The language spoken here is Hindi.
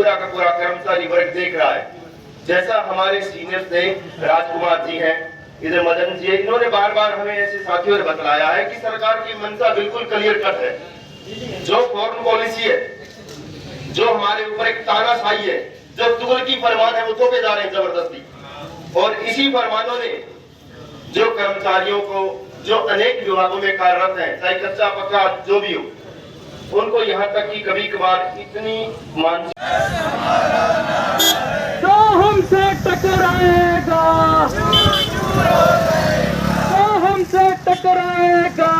पूरा का पूरा कर्मचारी वर्ग देख रहा है। जैसा हमारे सीनियर्स ने, राजकुमार जी हैं, इधर मदन जी है, इन्होंने बार बार हमें ऐसे साथियों ने बतलाया है कि सरकार की मंशा बिल्कुल क्लियर कट है। जो फॉरेन पॉलिसी है, जो हमारे ऊपर एक तानाशाही है, जो तुगलकी फरमान है, वो थोपे जा रहे हैं जबरदस्ती। और इसी फरमानों ने जो कर्मचारियों को, जो अनेक विभागों में कार्यरत हैं, चाहे कच्चा पक्का जो भी हो, उनको यहाँ तक कि कभी कभार इतनी मानसिक जो हमसे टकराएगा, जो हमसे टकराएगा